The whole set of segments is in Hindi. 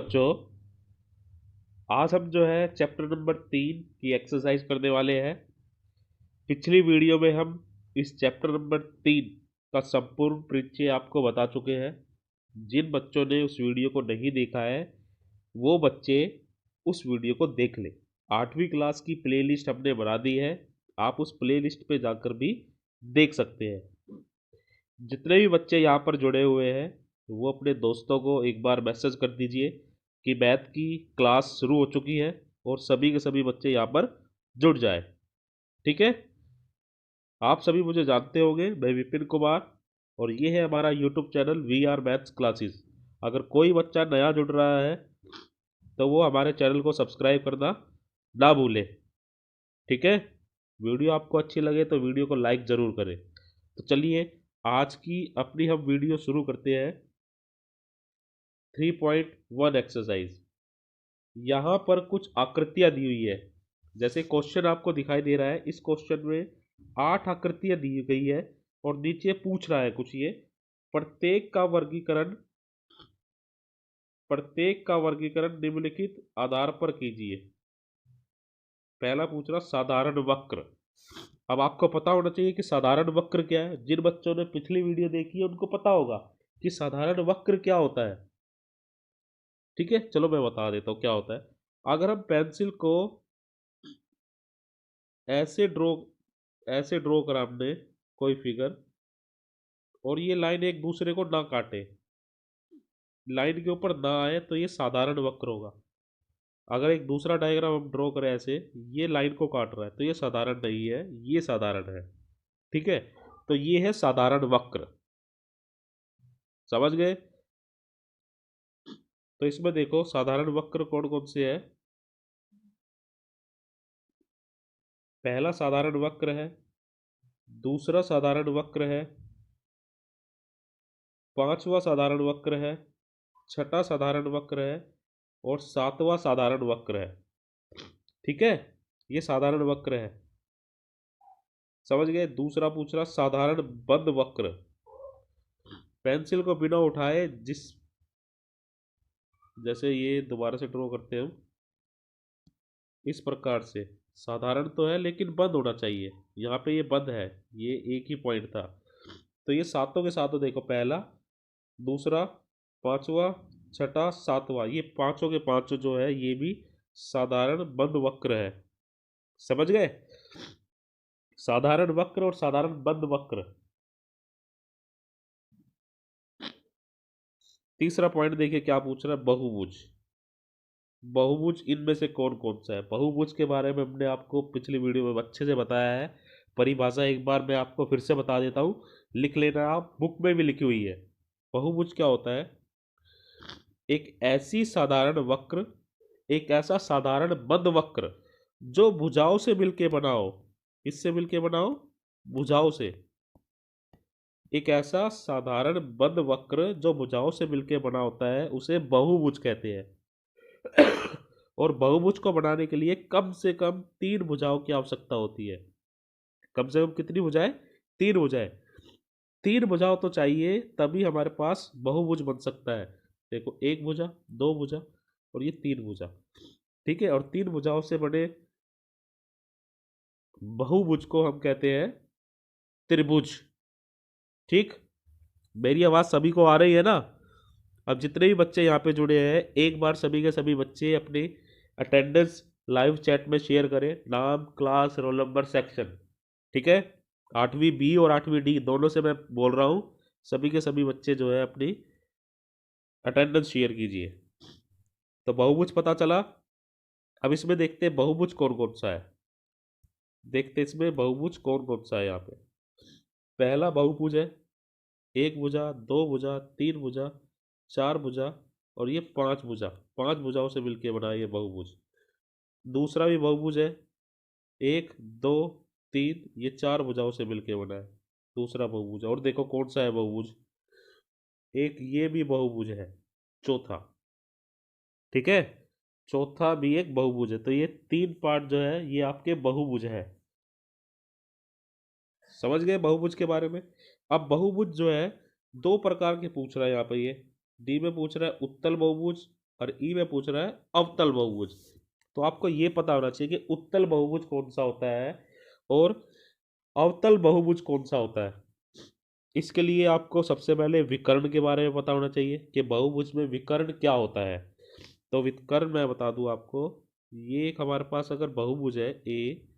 बच्चों, आज हम जो है चैप्टर नंबर 3 की एक्सरसाइज करने वाले हैं। पिछली वीडियो में हम इस चैप्टर नंबर 3 का संपूर्ण परिचय आपको बता चुके हैं। जिन बच्चों ने उस वीडियो को नहीं देखा है वो बच्चे उस वीडियो को देख लें। 8वीं क्लास की प्लेलिस्ट हमने बना दी है, आप उस प्लेलिस्ट पे जाकर भी देख सकते हैं। जितने भी बच्चे यहाँ पर जुड़े हुए हैं वो अपने दोस्तों को एक बार मैसेज कर दीजिए कि मैथ की क्लास शुरू हो चुकी है और सभी के सभी बच्चे यहाँ पर जुड़ जाए। ठीक है, आप सभी मुझे जानते होंगे, मैं विपिन कुमार और ये है हमारा YouTube channel we are maths classes. अगर कोई बच्चा नया जुड़ रहा है तो वो हमारे चैनल को सब्सक्राइब करना ना भूले। ठीक है, वीडियो आपको अच्छी लगे तो वीडियो को लाइक ज़रूर करें। तो चलिए आज की अपनी हम वीडियो शुरू करते हैं। 3.1 एक्सरसाइज। यहाँ पर कुछ आकृतियाँ दी हुई है, जैसे क्वेश्चन आपको दिखाई दे रहा है। इस क्वेश्चन में 8 आकृतियाँ दी गई है और नीचे पूछ रहा है कुछ ये, प्रत्येक का वर्गीकरण निम्नलिखित आधार पर कीजिए। पहला पूछ रहा साधारण वक्र। अब आपको पता होना चाहिए कि साधारण वक्र क्या है। जिन बच्चों ने पिछली वीडियो देखी है उनको पता होगा कि साधारण वक्र क्या होता है। ठीक है, चलो मैं बता देता हूँ क्या होता है। अगर हम पेंसिल को ऐसे ड्रॉ करा हमने कोई फिगर और ये लाइन एक दूसरे को ना काटे, लाइन के ऊपर ना आए, तो ये साधारण वक्र होगा। अगर एक दूसरा डायग्राम हम ड्रॉ करें ऐसे, ये लाइन को काट रहा है, तो ये साधारण नहीं है, ये साधारण है। ठीक है, तो ये है साधारण वक्र। समझ गए? तो इसमें देखो साधारण वक्र कौन कौन से है। पहला साधारण वक्र है, दूसरा साधारण वक्र है, पांचवा साधारण वक्र है, छठा साधारण वक्र है और सातवां साधारण वक्र है। ठीक है, ये साधारण वक्र है। समझ गए? दूसरा पूछ रहा साधारण बंद वक्र। पेंसिल को बिना उठाए जैसे ये दोबारा से ड्रॉ करते हैं हम, इस प्रकार से साधारण तो है लेकिन बंद होना चाहिए। यहाँ पे ये बंद है, ये एक ही पॉइंट था। तो ये सातों के सातों देखो, पहला, दूसरा, पांचवा, छठा, सातवां, ये पांचों के पांचों जो है ये भी साधारण बंद वक्र है। समझ गए? साधारण वक्र और साधारण बंद वक्र। तीसरा पॉइंट देखिए क्या पूछ रहा है, बहुभुज। बहुभुज इनमें से कौन कौन सा है? बहुभुज के बारे में हमने आपको पिछली वीडियो में अच्छे से बताया है। परिभाषा एक बार मैं आपको फिर से बता देता हूँ, लिख लेना, आप बुक में भी लिखी हुई है। बहुभुज क्या होता है? एक ऐसा साधारण बंद वक्र जो भुजाओं से मिलके बना हो। किससे मिलके बना हो? भुजाओं से। एक ऐसा साधारण बंद वक्र जो भुजाओं से मिलके बना होता है उसे बहुभुज कहते हैं। और बहुभुज को बनाने के लिए कम से कम 3 भुजाओं की आवश्यकता होती है। कम से कम कितनी भुजाएं? 3 भुजाएं। 3 भुजाओं तो चाहिए, तभी हमारे पास बहुभुज बन सकता है। देखो, एक भुजा, दो भुजा और ये 3 भुजा। ठीक है, और 3 भुजाओं से बने बहुभुज को हम कहते हैं त्रिभुज। ठीक, मेरी आवाज सभी को आ रही है ना? अब जितने भी बच्चे यहाँ पे जुड़े हैं, एक बार सभी के सभी बच्चे अपनी अटेंडेंस लाइव चैट में शेयर करें, नाम, क्लास, रोल नंबर, सेक्शन। ठीक है, 8वीं बी और 8वीं डी दोनों से मैं बोल रहा हूँ, सभी के सभी बच्चे जो है अपनी अटेंडेंस शेयर कीजिए। तो बहुभुज पता चला। अब इसमें देखते हैं बहुभुज कौन कौन सा है। देखते हैं इसमें बहुभुज कौन कौन सा है। यहाँ पे पहला बहुभुज है, एक भुजा, दो भुजा, तीन भुजा, चार भुजा और ये 5 भुजा। 5 भुजाओं से मिलकर बना है ये बहुभुज। दूसरा भी बहुभुज है, एक, दो, तीन, ये 4 भुजाओं से मिलकर बना है दूसरा बहुभुज। और देखो कौन सा है बहुभुज, एक ये भी बहुभुज है, चौथा। ठीक है, चौथा भी एक बहुभुज है। तो ये 3 पार्ट जो है ये आपके बहुभुज है। समझ गए बहुभुज के बारे में? अब बहुभुज जो है 2 प्रकार के पूछ रहा है यहाँ पे। ये डी में पूछ रहा है उत्तल बहुभुज और ई में पूछ रहा है अवतल बहुभुज। तो आपको ये पता होना चाहिए कि उत्तल बहुभुज कौन सा होता है और अवतल बहुभुज कौन सा होता है। इसके लिए आपको सबसे पहले विकर्ण के बारे में पता होना चाहिए कि बहुभुज में विकर्ण क्या होता है। तो विकर्ण मैं बता दूं आपको, ये एक हमारे पास अगर बहुभुज है ए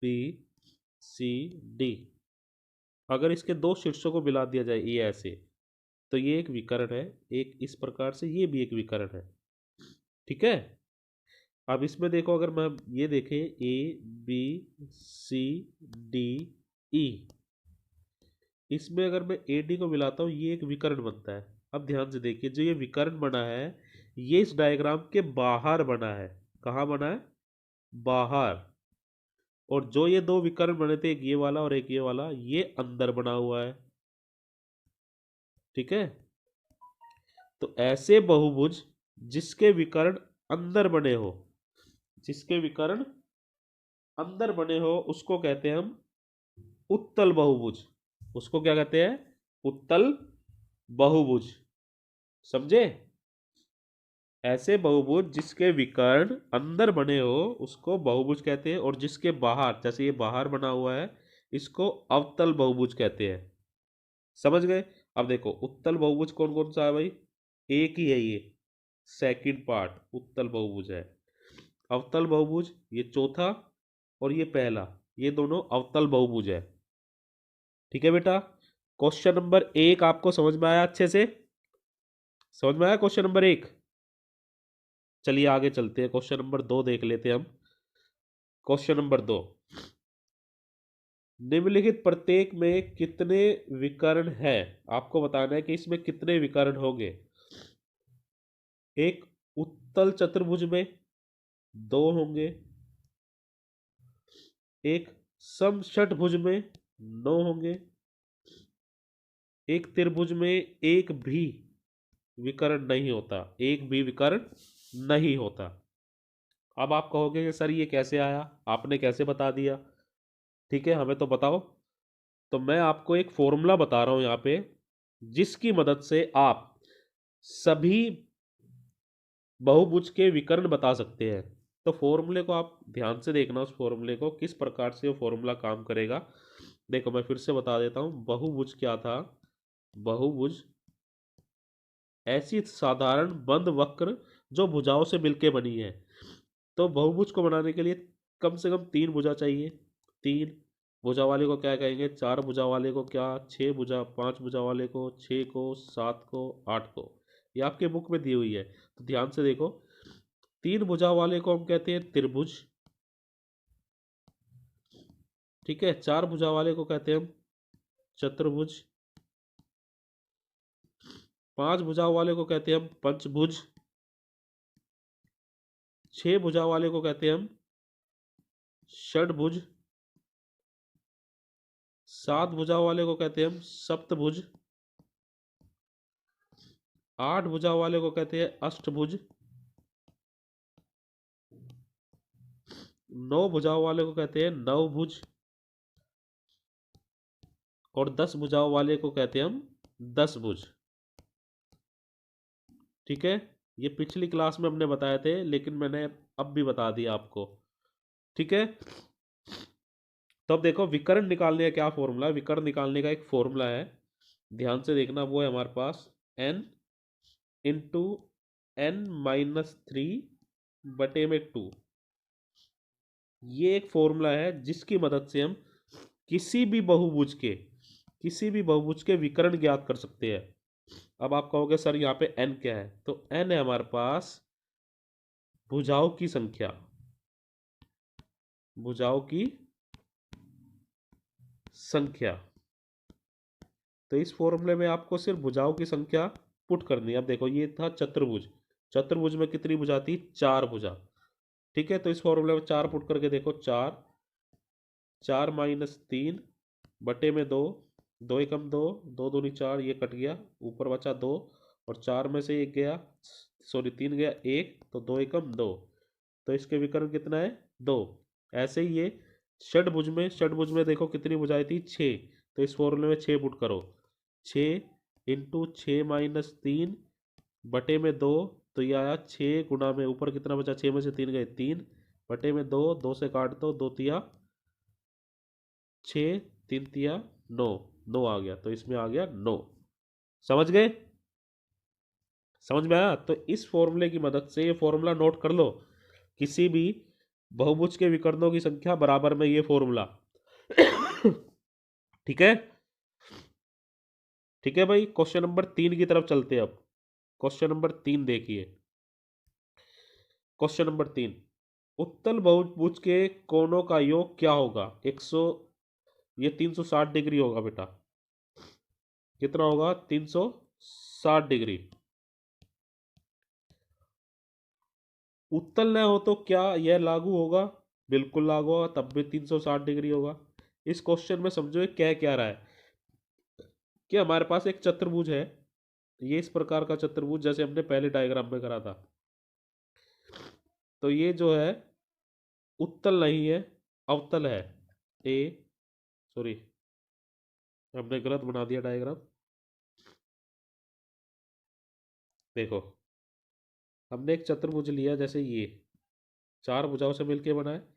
बी सी डी, अगर इसके दो शीर्षों को मिला दिया जाए ये ऐसे, तो ये एक विकर्ण है। एक इस प्रकार से ये भी एक विकर्ण है। ठीक है। अब इसमें देखो, अगर मैं ये देखें A B C D E, इसमें अगर मैं ए डी को मिलाता हूँ ये एक विकर्ण बनता है। अब ध्यान से देखिए, जो ये विकर्ण बना है ये इस डायग्राम के बाहर बना है। कहाँ बना है? बाहर। और जो ये दो विकर्ण बने थे, एक ये वाला और एक ये वाला, ये अंदर बना हुआ है। ठीक है। तो ऐसे बहुभुज जिसके विकर्ण अंदर बने हो, जिसके विकर्ण अंदर बने हो, उसको कहते हैं हम उत्तल बहुभुज। उसको क्या कहते हैं? उत्तल बहुभुज। समझे? ऐसे बहुभुज जिसके विकर्ण अंदर बने हो उसको बहुभुज कहते हैं, और जिसके बाहर, जैसे ये बाहर बना हुआ है, इसको अवतल बहुभुज कहते हैं। समझ गए? अब देखो उत्तल बहुभुज कौन कौन सा है भाई? एक ही है ये, सेकंड पार्ट उत्तल बहुभुज है। अवतल बहुभुज ये चौथा, और ये पहला, ये दोनों अवतल बहुभुज है। ठीक है बेटा। क्वेश्चन नंबर 1 आपको समझ में आया? अच्छे से समझ में आया क्वेश्चन नंबर 1? चलिए आगे चलते हैं, क्वेश्चन नंबर 2 देख लेते हैं हम। क्वेश्चन नंबर 2, निम्नलिखित प्रत्येक में कितने विकर्ण है? आपको बताना है कि इसमें कितने विकर्ण होंगे। एक उत्तल चतुर्भुज में 2 होंगे, एक समषटभुज में 9 होंगे, एक त्रिभुज में एक भी विकर्ण नहीं होता, एक भी विकर्ण नहीं होता। अब आप कहोगे कि सर ये कैसे आया, आपने कैसे बता दिया? ठीक है, हमें तो बताओ। तो मैं आपको एक फॉर्मूला बता रहा हूं यहाँ पे, जिसकी मदद से आप सभी बहुभुज के विकर्ण बता सकते हैं। तो फॉर्मूले को आप ध्यान से देखना, उस फॉर्मूले को किस प्रकार से वो फॉर्मूला काम करेगा। देखो मैं फिर से बता देता हूँ, बहुभुज क्या था? बहुभुज ऐसी साधारण बंद वक्र जो भुजाओं से मिलके बनी है। तो बहुभुज को बनाने के लिए कम से कम 3 भुजा चाहिए। 3 भुजा वाले को क्या कहेंगे? 4 भुजा वाले को क्या? 6 भुजा, 5 भुजा वाले को 6 को, 7 को, 8 को। ये आपके बुक में दी हुई है, तो ध्यान से देखो। 3 भुजा वाले को हम कहते हैं त्रिभुज। ठीक है। 4 भुजा वाले को कहते हैं हम चतुर्भुज। 5 भुजा वाले को कहते हैं हम पंचभुज। 6 भुजा वाले को कहते हैं हम षडभुज। 7 भुजा वाले को कहते हैं हम सप्तभुज। 8 भुजा वाले को कहते हैं अष्टभुज। 9 भुजा वाले को कहते हैं नवभुज। और 10 भुजाओं वाले को कहते हैं हम 10 भुज। ठीक है। ये पिछली क्लास में हमने बताए थे, लेकिन मैंने अब भी बता दिया आपको। ठीक है। तो अब देखो विकर्ण निकालने का क्या फॉर्मूला है। विकर्ण निकालने का एक फॉर्मूला है, ध्यान से देखना। वो है हमारे पास n इंटू n-3 बटे में 2। ये एक फॉर्मूला है जिसकी मदद से हम किसी भी बहुभुज के विकर्ण ज्ञात कर सकते हैं। अब आप कहोगे सर यहाँ पे n क्या है? तो n है हमारे पास भुजाओं की संख्या, भुजाओं की संख्या। तो इस फॉर्मूले में आपको सिर्फ भुजाओं की संख्या पुट करनी है। अब देखो ये था चतुर्भुज, चतुर्भुज में कितनी भुजा थी? 4 भुजा। ठीक है। तो इस फॉर्मूले में 4 पुट करके देखो, 4, 4 माइनस 3 बटे में 2, 2 एकम 2, 2 दूनी 4, ये कट गया, ऊपर बचा 2, और 4 में से 1 गया, सॉरी 3 गया 1, तो 2 एकम 2। तो इसके विकर्ण कितना है? 2। ऐसे ही ये षडभुज में देखो कितनी भुजाएं थी? 6। तो इस फॉर्मूले में 6 पुट करो, 6 इंटू 6 माइनस 3 बटे में 2, तो ये आया 6 गुना में ऊपर कितना बचा, 6 में से 3 गए 3 बटे में 2, 2 से काट दो, 2 तिया 6, 3 तिया 9, 9 आ गया, तो इसमें आ गया 9। समझ गए? समझ में आया? तो इस फॉर्मूले की मदद से ये फॉर्मूला नोट कर लो, किसी भी बहुभुज के विकर्णों की संख्या बराबर में ये फॉर्मूला। ठीक है? ठीक है भाई, क्वेश्चन नंबर 3 की तरफ चलते हैं अब। क्वेश्चन नंबर 3 देखिए। क्वेश्चन नंबर 3, उत्तल बहुभुज के कोणों का योग क्या होगा? 100, ये 360 डिग्री होगा बेटा। कितना होगा? 360 डिग्री। उत्तल न हो तो क्या यह लागू होगा? बिल्कुल लागू होगा, तब भी 360 डिग्री होगा। इस क्वेश्चन में समझो ये कह क्या रहा है कि हमारे पास एक चतुर्भुज है, ये इस प्रकार का चतुर्भुज जैसे हमने पहले डायग्राम में करा था। तो ये जो है उत्तल नहीं है, अवतल है। ए सॉरी, हमने गलत बना दिया डायग्राम। देखो, हमने एक चतुर्भुज लिया, जैसे ये 4 भुजाओं से मिलके बना है।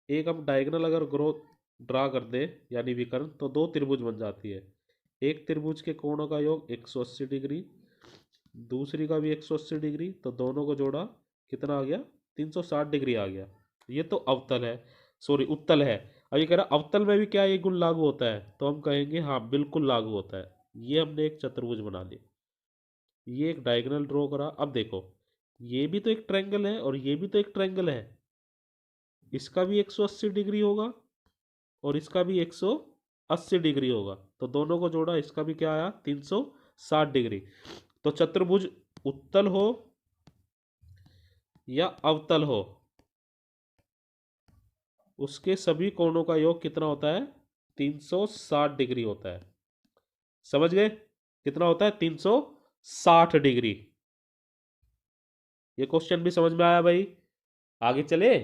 एक हम डायगोनल अगर ग्रोथ ड्रा कर दे यानी विकर्ण, तो 2 त्रिभुज बन जाती है। एक त्रिभुज के कोणों का योग 180 डिग्री, दूसरी का भी 180 डिग्री, तो दोनों को जोड़ा कितना आ गया? 360 डिग्री आ गया। ये तो अवतल है, सॉरी उत्तल है। अब ये कह रहा अवतल में भी क्या ये गुण लागू होता है? तो हम कहेंगे हाँ बिल्कुल लागू होता है। ये हमने एक चतुर्भुज बना लिया, ये एक डायगोनल ड्रॉ करा। अब देखो, ये भी तो एक ट्रायंगल है और ये भी तो एक ट्रायंगल है, इसका भी 180 डिग्री होगा और इसका भी 180 डिग्री होगा, तो दोनों को जोड़ा, इसका भी क्या आया? 360 डिग्री। तो चतुर्भुज उत्तल हो या अवतल हो, उसके सभी कोणों का योग कितना होता है? 360 डिग्री होता है। समझ गए? कितना होता है? 360 डिग्री। ये क्वेश्चन भी समझ में आया भाई? आगे चले,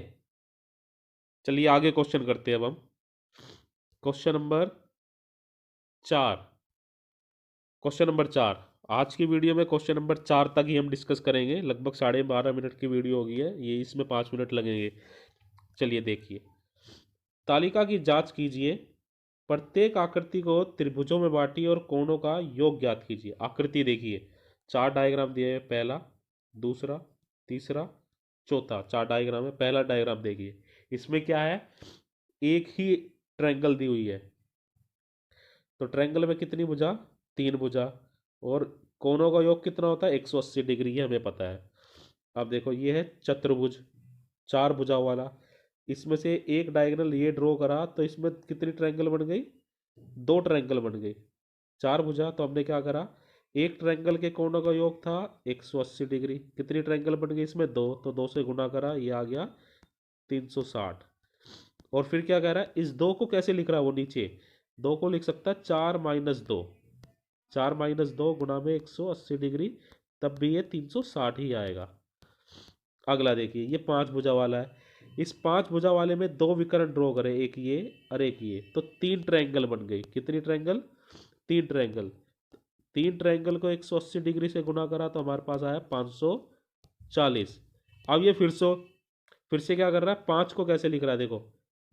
चलिए आगे क्वेश्चन करते हैं अब हम। Question number 4। क्वेश्चन नंबर 4, आज की वीडियो में क्वेश्चन नंबर 4 तक ही हम डिस्कस करेंगे। लगभग 12.5 मिनट की वीडियो होगी है ये, इसमें 5 मिनट लगेंगे। चलिए देखिए, तालिका की जांच कीजिए, प्रत्येक आकृति को त्रिभुजों में बांटिए और कोणों का योग ज्ञात कीजिए। आकृति देखिए, 4 डायग्राम दिए हैं, पहला, दूसरा, तीसरा, चौथा, 4 डायग्राम है। पहला डायग्राम देखिए, इसमें क्या है? एक ही ट्रायंगल दी हुई है, तो ट्रायंगल में कितनी भुजा? 3 भुजा, और कोणों का योग कितना होता है? 180 डिग्री, ये हमें पता है। अब देखो, ये है चतुर्भुज 4 भुजाओं वाला, इसमें से एक डायगोनल ये ड्रॉ करा, तो इसमें कितनी ट्रायंगल बन गई? 2 ट्रायंगल बन गई। 4 भुजा, तो हमने क्या करा? एक ट्रायंगल के कोणों का योग था 180 डिग्री, कितनी ट्रायंगल बन गई इसमें? 2, तो 2 से गुना करा, ये आ गया 360। और फिर क्या कह रहा है? इस 2 को कैसे लिख रहा है वो नीचे? 2 को लिख सकता है 4-2, 4-2 गुना में 180 डिग्री, तब भी ये 360 ही आएगा। अगला देखिए, ये 5 भुजा वाला है, इस 5 भुजा वाले में 2 विकर्ण ड्रॉ करें, एक ये और एक ये, तो 3 ट्रायंगल बन गई। कितनी ट्रायंगल? 3 ट्रायंगल। 3 ट्रायंगल को 180 डिग्री से गुना करा, तो हमारे पास आया 540। अब ये फिर से क्या कर रहा है? 5 को कैसे लिख रहा है? देखो,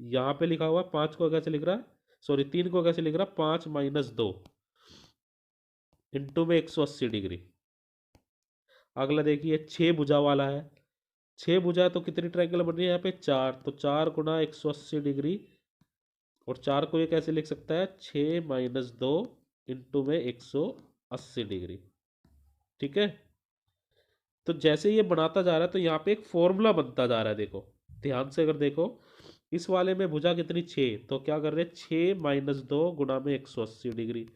यहाँ पे लिखा हुआ है 5 को कैसे लिख रहा है, सॉरी 3 को कैसे लिख रहा है? 5-2 इंटू में 180 डिग्री। अगला देखिए, 6 भुजा वाला है, 6 भुजा, तो कितनी ट्रायंगल बन रही है यहाँ पे? 4, तो 4 गुना 180 डिग्री, और 4 को ये कैसे लिख सकता है? 6-2 इंटू में 180 डिग्री। ठीक है, तो जैसे ये बनाता जा रहा है, तो यहाँ पे एक फॉर्मूला बनता जा रहा है। देखो ध्यान से, अगर देखो, इस वाले में भुजा कितनी? 6, तो क्या कर रहे हैं? 6-2 गुना में 180 डिग्री।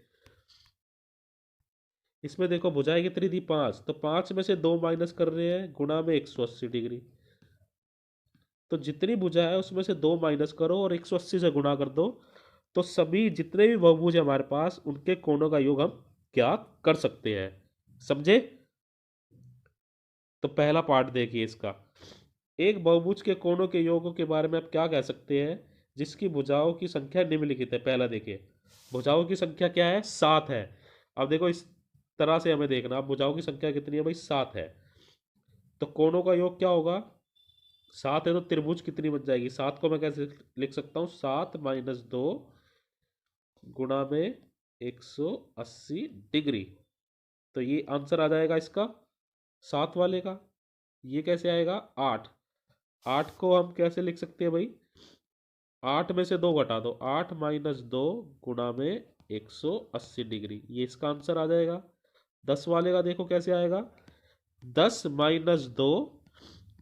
इसमें देखो भुजाएं कितनी थी? 5, तो 5 में से 2 माइनस कर रहे हैं, गुना में 180 डिग्री। तो जितनी भुजा है उसमें से 2 माइनस करो और 180 से गुणा कर दो, तो सभी जितने भी बहुभुज है हमारे पास, उनके कोणों का योग हम ज्ञात कर सकते हैं। समझे? तो पहला पार्ट देखिए इसका, एक बहुभुज के कोणों के योगों के बारे में आप क्या कह सकते हैं? जिसकी भुजाओं की संख्या निम्नलिखित है। पहला देखिए, भुजाओं की संख्या क्या है? 7 है। अब देखो, इस तरह से हमें देखना, अब भुजाओं की संख्या कितनी है भाई? 7 है। तो कोणों का योग क्या होगा, 7 है तो त्रिभुज कितनी बन जाएगी, 7 को मैं कैसे लिख सकता हूँ, 7 - 2 गुणा में 180 डिग्री। तो ये आंसर आ जाएगा इसका 7 वाले का। ये कैसे आएगा, 8। 8 को हम कैसे लिख सकते हैं भाई, 8 में से 2 घटा दो, 8 - 2 गुणा में 180 डिग्री, ये इसका आंसर आ जाएगा। 10 वाले का देखो कैसे आएगा, 10 - 2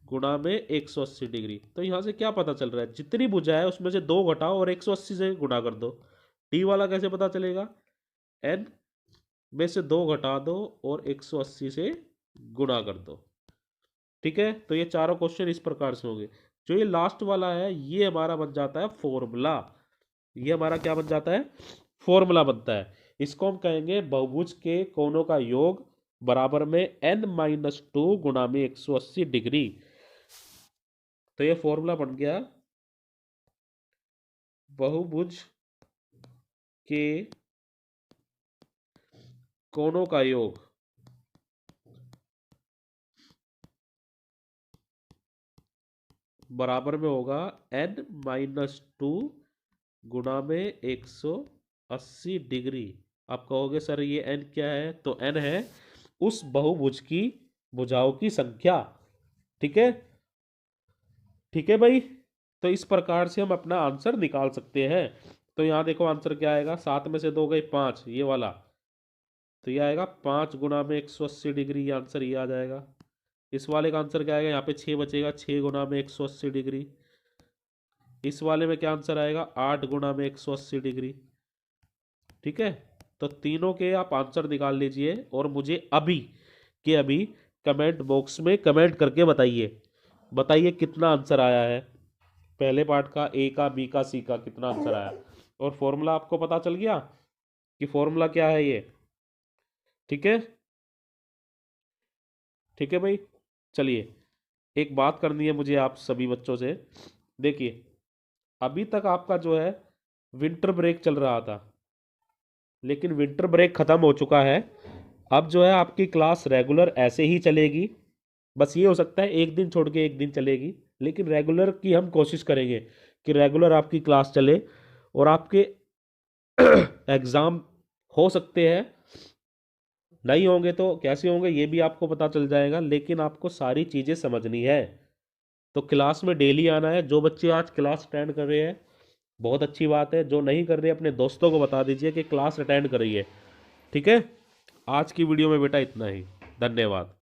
गुणा में 180 डिग्री। तो यहाँ से क्या पता चल रहा है, जितनी भुजा है उसमें से 2 घटाओ और 180 से गुणा कर दो। डी वाला कैसे पता चलेगा, एन में से 2 घटा दो और 180 से गुणा कर दो। ठीक है, तो ये चारों क्वेश्चन इस प्रकार से होंगे। जो ये लास्ट वाला है ये हमारा बन जाता है फॉर्मूला। ये हमारा क्या बन जाता है, फॉर्मूला बनता है। इसको हम कहेंगे बहुभुज के कोणों का योग बराबर में n-2 गुणा में 180 डिग्री। तो ये फॉर्मूला बन गया बहुभुज के कोणों का योग बराबर में होगा n-2 गुणा में 180 डिग्री। आप कहोगे सर ये n क्या है, तो n है उस बहुभुज की भुजाओं की संख्या। ठीक है, ठीक है भाई। तो इस प्रकार से हम अपना आंसर निकाल सकते हैं। तो यहाँ देखो आंसर क्या आएगा, 7 में से 2 गए 5, ये वाला। तो ये आएगा 5 गुणा में 180 डिग्री, ये आंसर ये आ जाएगा। इस वाले का आंसर क्या आएगा, यहाँ पे 6 बचेगा, 6 गुणा में 180 डिग्री। इस वाले में क्या आंसर आएगा, 8 गुणा में 180 डिग्री। ठीक है, तो तीनों के आप आंसर निकाल लीजिए और मुझे अभी के अभी कमेंट बॉक्स में कमेंट करके बताइए, बताइए कितना आंसर आया है पहले पार्ट का, ए का, बी का, सी का, कितना आंसर आया। और फॉर्मूला आपको पता चल गया कि फॉर्मूला क्या है ये। ठीक है, ठीक है भाई। चलिए, एक बात करनी है मुझे आप सभी बच्चों से। देखिए, अभी तक आपका जो है विंटर ब्रेक चल रहा था, लेकिन विंटर ब्रेक ख़त्म हो चुका है। अब जो है आपकी क्लास रेगुलर ऐसे ही चलेगी। बस ये हो सकता है एक दिन छोड़ के एक दिन चलेगी, लेकिन रेगुलर की हम कोशिश करेंगे कि रेगुलर आपकी क्लास चले। और आपके एग्ज़ाम हो सकते हैं, नहीं होंगे तो कैसे होंगे ये भी आपको पता चल जाएगा, लेकिन आपको सारी चीज़ें समझनी है। तो क्लास में डेली आना है। जो बच्चे आज क्लास अटेंड कर रहे हैं बहुत अच्छी बात है, जो नहीं कर रहे अपने दोस्तों को बता दीजिए कि क्लास अटेंड करिए। ठीक है, आज की वीडियो में बेटा इतना ही। धन्यवाद।